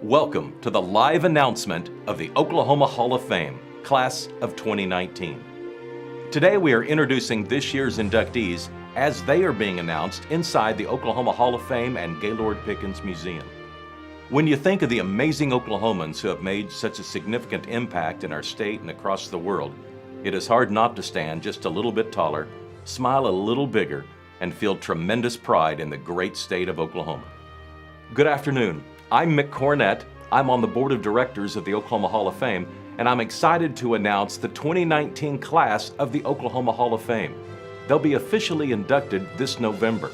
Welcome to the live announcement of the Oklahoma Hall of Fame, Class of 2019. Today we are introducing this year's inductees as they are being announced inside the Oklahoma Hall of Fame and Gaylord-Pickens Museum. When you think of the amazing Oklahomans who have made such a significant impact in our state and across the world, it is hard not to stand just a little bit taller, smile a little bigger, and feel tremendous pride in the great state of Oklahoma. Good afternoon. I'm Mick Cornett. I'm on the board of directors of the Oklahoma Hall of Fame, and I'm excited to announce the 2019 class of the Oklahoma Hall of Fame. They'll be officially inducted this November.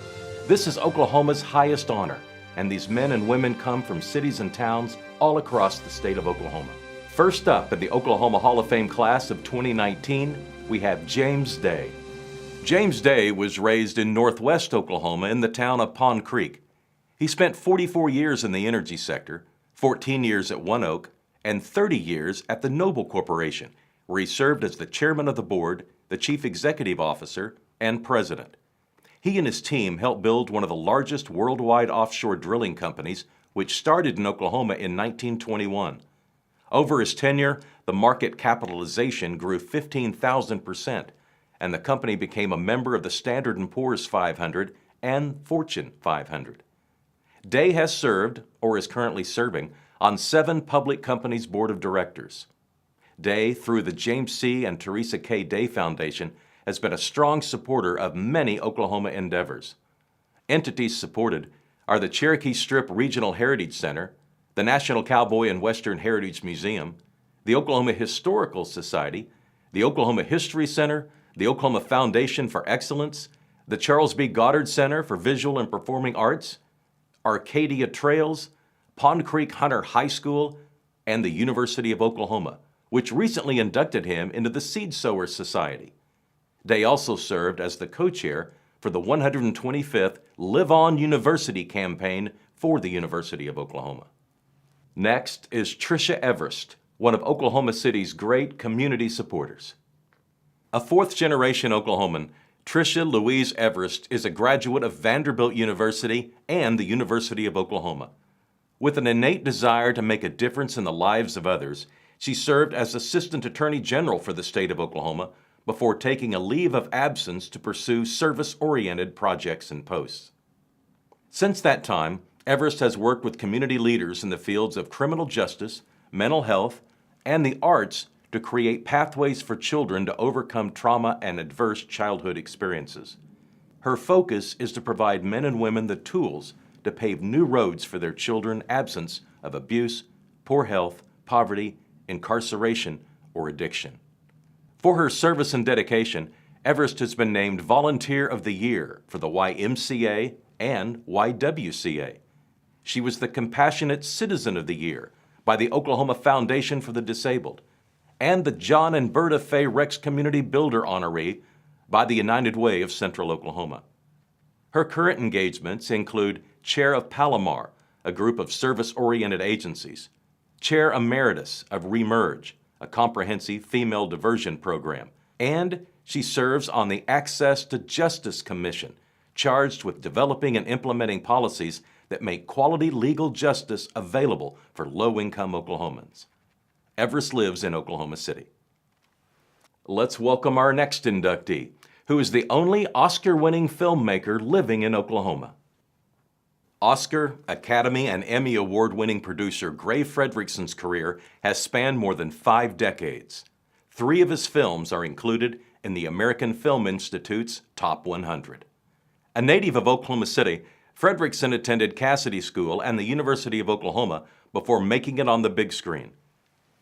This is Oklahoma's highest honor, and these men and women come from cities and towns all across the state of Oklahoma. First up in the Oklahoma Hall of Fame class of 2019, we have James Day. James Day was raised in northwest Oklahoma in the town of Pond Creek. He spent 44 years in the energy sector, 14 years at One Oak, and 30 years at the Noble Corporation, where he served as the chairman of the board, the chief executive officer, and president. He and his team helped build one of the largest worldwide offshore drilling companies, which started in Oklahoma in 1921. Over his tenure, the market capitalization grew 15,000%, and the company became a member of the Standard & Poor's 500 and Fortune 500. Day has served, or is currently serving, on 7 public companies' board of directors. Day, through the James C. and Tricia K. Day Foundation, has been a strong supporter of many Oklahoma endeavors. Entities supported are the Cherokee Strip Regional Heritage Center, the National Cowboy and Western Heritage Museum, the Oklahoma Historical Society, the Oklahoma History Center, the Oklahoma Foundation for Excellence, the Charles B. Goddard Center for Visual and Performing Arts, Arcadia Trails, Pond Creek Hunter High School, and the University of Oklahoma, which recently inducted him into the Seed Sower Society. Day also served as the co-chair for the 125th Live On University campaign for the University of Oklahoma. Next is Tricia Everest, one of Oklahoma City's great community supporters. A fourth-generation Oklahoman, Tricia Louise Everest is a graduate of Vanderbilt University and the University of Oklahoma. With an innate desire to make a difference in the lives of others, she served as Assistant Attorney General for the state of Oklahoma before taking a leave of absence to pursue service-oriented projects and posts. Since that time, Everest has worked with community leaders in the fields of criminal justice, mental health, and the arts to create pathways for children to overcome trauma and adverse childhood experiences. Her focus is to provide men and women the tools to pave new roads for their children's absence of abuse, poor health, poverty, incarceration, or addiction. For her service and dedication, Everest has been named Volunteer of the Year for the YMCA and YWCA. She was the Compassionate Citizen of the Year by the Oklahoma Foundation for the Disabled, and the John and Berta Fay Rex Community Builder Honoree by the United Way of Central Oklahoma. Her current engagements include Chair of Palomar, a group of service-oriented agencies, Chair Emeritus of Remerge, a comprehensive female diversion program, and she serves on the Access to Justice Commission, charged with developing and implementing policies that make quality legal justice available for low-income Oklahomans. Everest lives in Oklahoma City. Let's welcome our next inductee, who is the only Oscar-winning filmmaker living in Oklahoma. Oscar, Academy, and Emmy Award-winning producer Gray Frederickson's career has spanned more than 5 decades. 3 of his films are included in the American Film Institute's Top 100. A native of Oklahoma City, Frederickson attended Cassidy School and the University of Oklahoma before making it on the big screen.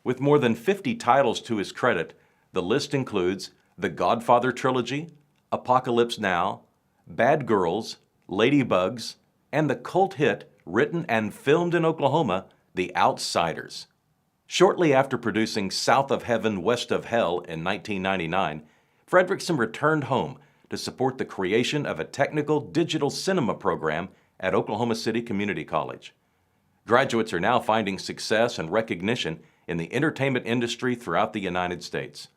With more than 50 titles to his credit, the list includes The Godfather Trilogy, Apocalypse Now, Bad Girls, Ladybugs, and the cult hit, written and filmed in Oklahoma, The Outsiders. Shortly after producing South of Heaven, West of Hell in 1999, Frederickson returned home to support the creation of a technical digital cinema program at Oklahoma City Community College. Graduates are now finding success and recognition in the entertainment industry throughout the United States.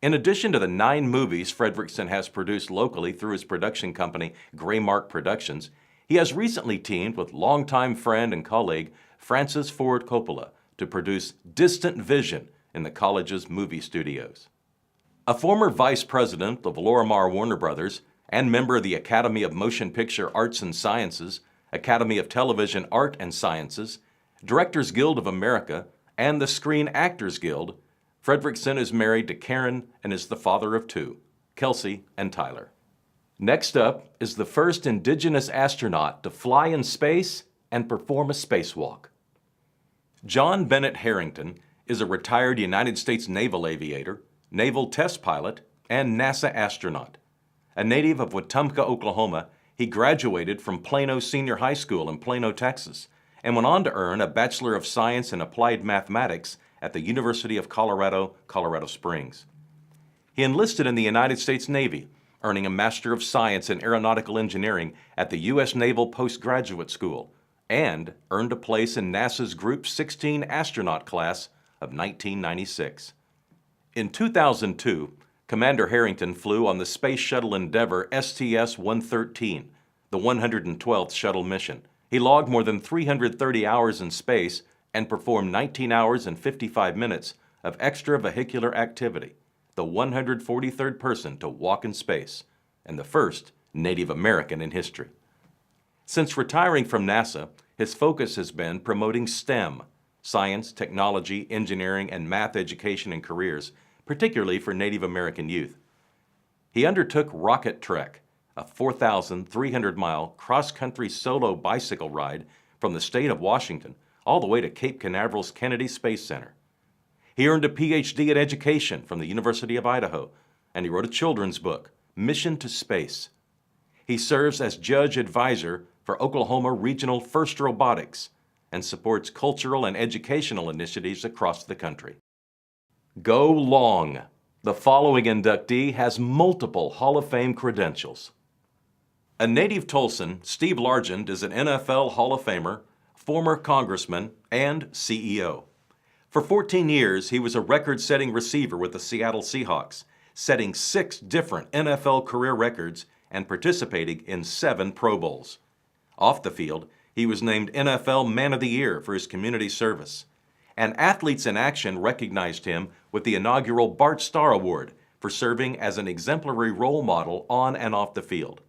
In addition to the 9 movies Frederickson has produced locally through his production company, Graymark Productions, He has recently teamed with longtime friend and colleague Francis Ford Coppola to produce Distant Vision in the college's movie studios. A former vice president of Lorimar Warner Brothers and member of the Academy of Motion Picture Arts and Sciences, Academy of Television Art and Sciences, Directors Guild of America, and the Screen Actors Guild, Frederickson is married to Karen and is the father of two, Kelsey and Tyler. Next up is the first Indigenous astronaut to fly in space and perform a spacewalk. John Bennett Herrington is a retired United States naval aviator, naval test pilot, and NASA astronaut. A native of Wetumka, Oklahoma, he graduated from Plano Senior High School in Plano, Texas, and went on to earn a Bachelor of Science in Applied Mathematics at the University of Colorado, Colorado Springs. He enlisted in the United States Navy, earning a Master of Science in Aeronautical Engineering at the U.S. Naval Postgraduate School, and earned a place in NASA's Group 16 astronaut class of 1996. In 2002, Commander Herrington flew on the Space Shuttle Endeavour STS-113, the 112th shuttle mission. He logged more than 330 hours in space and performed 19 hours and 55 minutes of extravehicular activity, the 143rd person to walk in space, and the first Native American in history. Since retiring from NASA, his focus has been promoting STEM, science, technology, engineering, and math education and careers, particularly for Native American youth. He undertook Rocket Trek, a 4,300-mile cross-country solo bicycle ride from the state of Washington all the way to Cape Canaveral's Kennedy Space Center. He earned a PhD in education from the University of Idaho, and he wrote a children's book, Mission to Space. He serves as judge advisor for Oklahoma Regional First Robotics and supports cultural and educational initiatives across the country. Go long! The following inductee has multiple Hall of Fame credentials. A native Tulsan, Steve Largent is an NFL Hall of Famer, former congressman, and CEO. For 14 years, he was a record-setting receiver with the Seattle Seahawks, setting 6 different NFL career records and participating in 7 Pro Bowls. Off the field, he was named NFL Man of the Year for his community service. And Athletes in Action recognized him with the inaugural Bart Starr Award for serving as an exemplary role model on and off the field.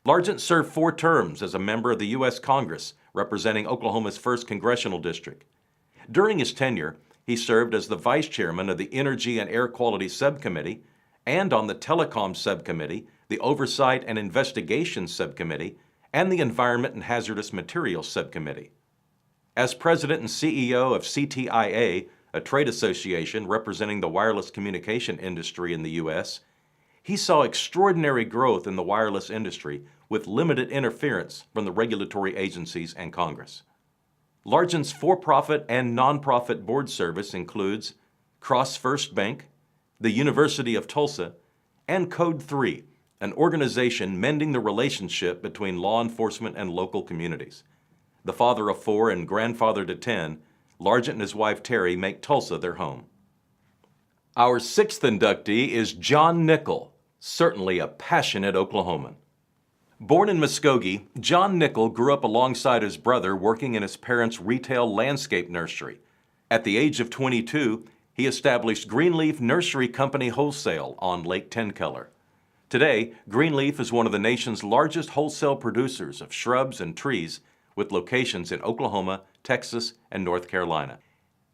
Largent served 4 terms as a member of the U.S. Congress, representing Oklahoma's 1st Congressional District. During his tenure, he served as the Vice Chairman of the Energy and Air Quality Subcommittee and on the Telecom Subcommittee, the Oversight and Investigations Subcommittee, and the Environment and Hazardous Materials Subcommittee. As President and CEO of CTIA, a trade association representing the wireless communication industry in the U.S., he saw extraordinary growth in the wireless industry with limited interference from the regulatory agencies and Congress. Largent's for-profit and nonprofit board service includes Cross First Bank, the University of Tulsa, and Code 3, an organization mending the relationship between law enforcement and local communities. The father of 4 and grandfather to 10, Largent and his wife Terry make Tulsa their home. Our 6th inductee is John Nickel, certainly a passionate Oklahoman. Born in Muskogee, John Nickel grew up alongside his brother working in his parents' retail landscape nursery. At the age of 22, he established Greenleaf Nursery Company Wholesale on Lake Tenkeller. Today, Greenleaf is one of the nation's largest wholesale producers of shrubs and trees with locations in Oklahoma, Texas, and North Carolina.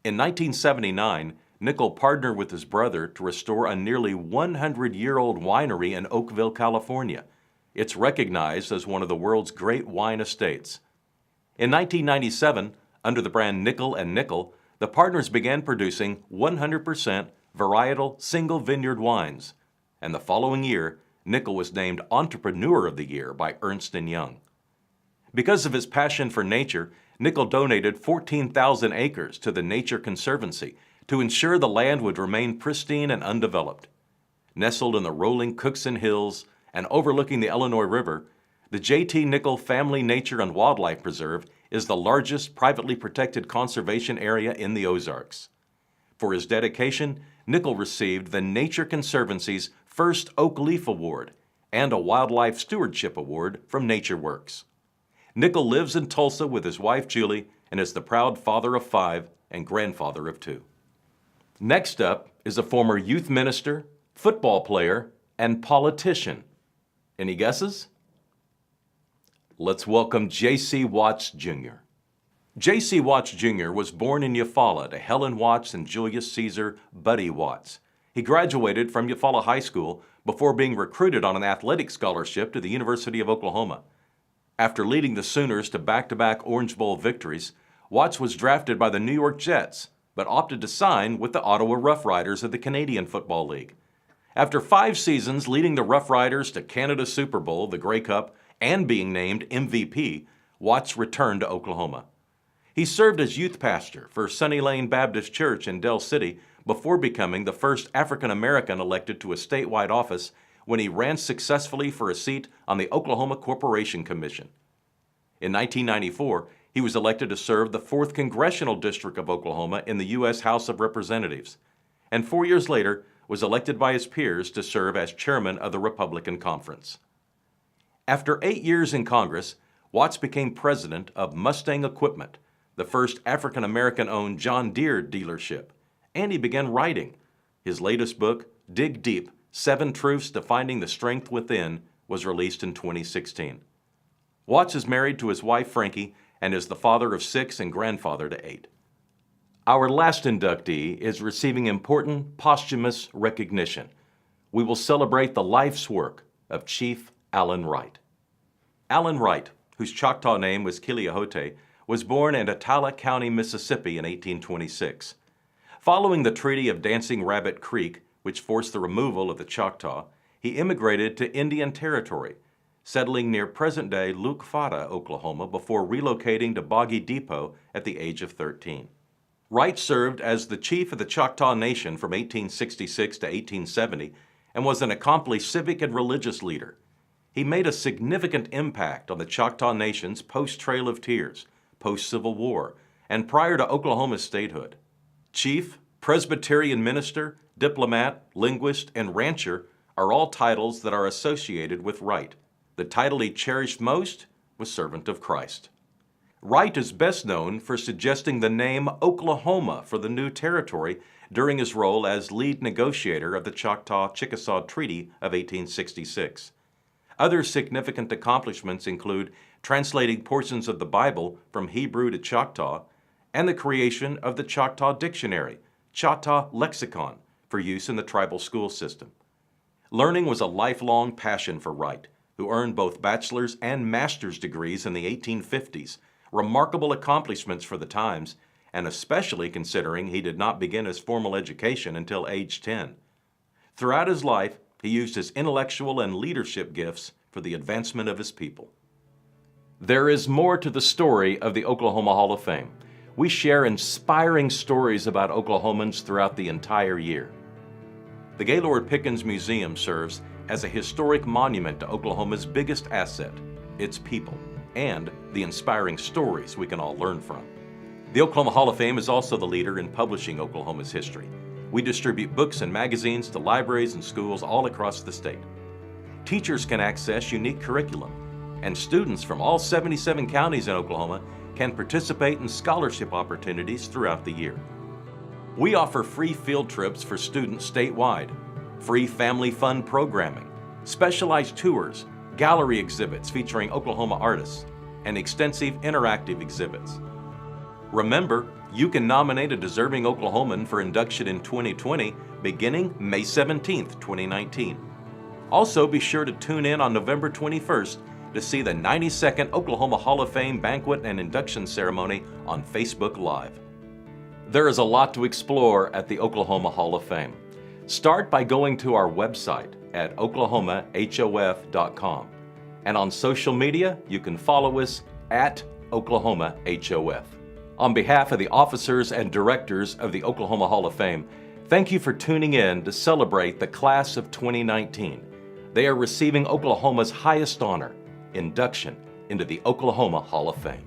In 1979, Nickel partnered with his brother to restore a nearly 100-year-old winery in Oakville, California. It's recognized as one of the world's great wine estates. In 1997, under the brand Nickel & Nickel, the partners began producing 100% varietal single vineyard wines, and the following year, Nickel was named Entrepreneur of the Year by Ernst & Young. Because of his passion for nature, Nickel donated 14,000 acres to the Nature Conservancy to ensure the land would remain pristine and undeveloped. Nestled in the rolling Cookson Hills and overlooking the Illinois River, the J.T. Nickel Family Nature and Wildlife Preserve is the largest privately protected conservation area in the Ozarks. For his dedication, Nickel received the Nature Conservancy's first Oak Leaf Award and a Wildlife Stewardship Award from NatureWorks. Nickel lives in Tulsa with his wife Julie and is the proud father of 5 and grandfather of 2. Next up is a former youth minister, football player, and politician. Any guesses? Let's welcome J.C. Watts Jr. J.C. Watts Jr. was born in Eufaula to Helen Watts and Julius Caesar Buddy Watts. He graduated from Eufaula High School before being recruited on an athletic scholarship to the University of Oklahoma. After leading the Sooners to back-to-back Orange Bowl victories, Watts was drafted by the New York Jets, but opted to sign with the Ottawa Rough Riders of the Canadian Football League. After 5 seasons leading the Rough Riders to Canada's Super Bowl, the Grey Cup, and being named MVP, Watts returned to Oklahoma. He served as youth pastor for Sunny Lane Baptist Church in Del City before becoming the first African American elected to a statewide office when he ran successfully for a seat on the Oklahoma Corporation Commission. In 1994, he was elected to serve the 4th Congressional District of Oklahoma in the U.S. House of Representatives, and 4 years later was elected by his peers to serve as chairman of the Republican Conference. After 8 years in Congress, Watts became president of Mustang Equipment, the first African American-owned John Deere dealership, and he began writing. His latest book, Dig Deep: 7 Truths to Finding the Strength Within, was released in 2016. Watts is married to his wife Frankie and is the father of 6 and grandfather to 8. Our last inductee is receiving important posthumous recognition. We will celebrate the life's work of Chief Allen Wright. Allen Wright, whose Choctaw name was Kiliahote, was born in Attala County, Mississippi in 1826. Following the Treaty of Dancing Rabbit Creek, which forced the removal of the Choctaw, he immigrated to Indian Territory, settling near present-day Eufaula, Oklahoma, before relocating to Boggy Depot at the age of 13. Wright served as the chief of the Choctaw Nation from 1866 to 1870 and was an accomplished civic and religious leader. He made a significant impact on the Choctaw Nation's post-Trail of Tears, post-Civil War, and prior to Oklahoma's statehood. Chief, Presbyterian minister, diplomat, linguist, and rancher are all titles that are associated with Wright. The title he cherished most was Servant of Christ. Wright is best known for suggesting the name Oklahoma for the new territory during his role as lead negotiator of the Choctaw-Chickasaw Treaty of 1866. Other significant accomplishments include translating portions of the Bible from Hebrew to Choctaw and the creation of the Choctaw Dictionary, Choctaw Lexicon, for use in the tribal school system. Learning was a lifelong passion for Wright, who earned both bachelor's and master's degrees in the 1850s, remarkable accomplishments for the times, and especially considering he did not begin his formal education until age 10. Throughout his life, he used his intellectual and leadership gifts for the advancement of his people. There is more to the story of the Oklahoma Hall of Fame. We share inspiring stories about Oklahomans throughout the entire year. The Gaylord-Pickens Museum serves as a historic monument to Oklahoma's biggest asset, its people, and the inspiring stories we can all learn from. The Oklahoma Hall of Fame is also the leader in publishing Oklahoma's history. We distribute books and magazines to libraries and schools all across the state. Teachers can access unique curriculum, and students from all 77 counties in Oklahoma can participate in scholarship opportunities throughout the year. We offer free field trips for students statewide, free family fun programming, specialized tours, gallery exhibits featuring Oklahoma artists, and extensive interactive exhibits. Remember, you can nominate a deserving Oklahoman for induction in 2020 beginning May 17, 2019. Also, be sure to tune in on November 21st to see the 92nd Oklahoma Hall of Fame banquet and induction ceremony on Facebook Live. There is a lot to explore at the Oklahoma Hall of Fame. Start by going to our website at oklahomahof.com. And on social media, you can follow us at OklahomaHOF. On behalf of the officers and directors of the Oklahoma Hall of Fame, thank you for tuning in to celebrate the class of 2019. They are receiving Oklahoma's highest honor, induction into the Oklahoma Hall of Fame.